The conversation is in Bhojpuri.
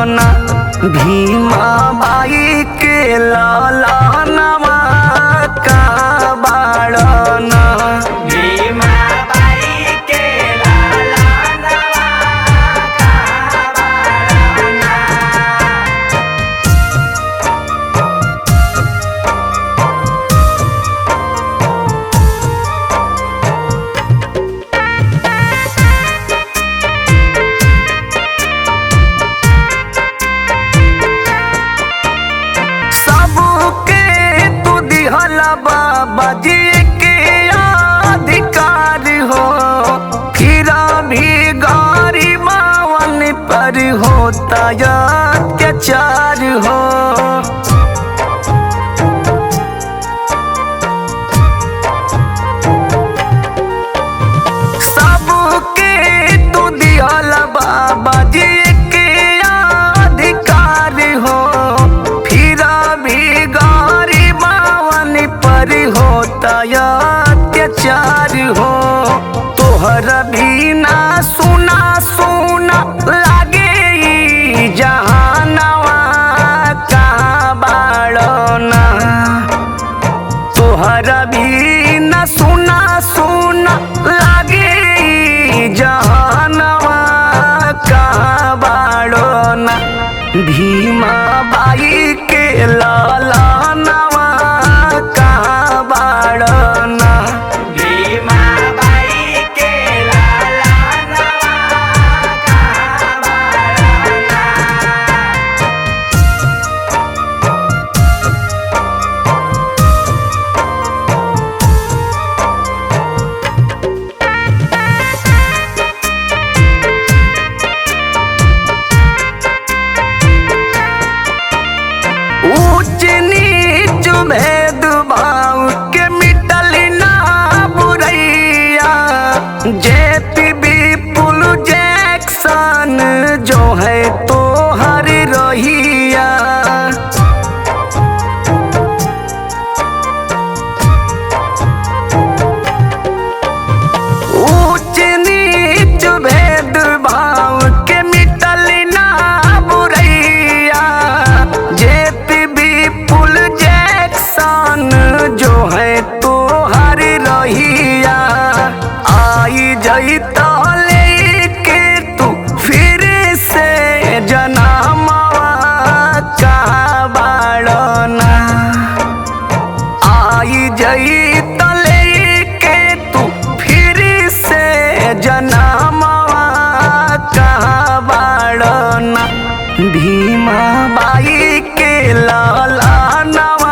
ना भीमा बाई के लालनवा का बाड़ना। भीमा बाई के लालनवा का बाड़ना। बाबा जी के अधिकार हो, फिर भी गरीबावन पर होता अत्याचार हो। सबके तू दिहल बाबा जी के अधिकार हो, फिर भी गरीबावन पर होता अत्याचार हो। तोहर भी ना सुना सुना लागे ई जहानवा का बाड़ना। तोहर भी ना सुना सुना लागे ई जहानवा का बाड़ना। भीमा बाई के लालनवा का बाड़ना। भीमा बाई के लालनवा का बाड़ना। ऊंच नीच भेदभाव के मिटल ना बुरैया। जेपी विपुल जैक्सन जो है तो हर रहिया। ऊंच नीच भेदभाव के मिटल ना बुरैया। जेपी विपुल जैक्सन जो है तो हर रहिया। आई जई लेके तू फिर से जनमवा का बाड़ना। आई जई लेके तू फिर से जनमवा का बाड़ना। भीमा बाई के लालनवा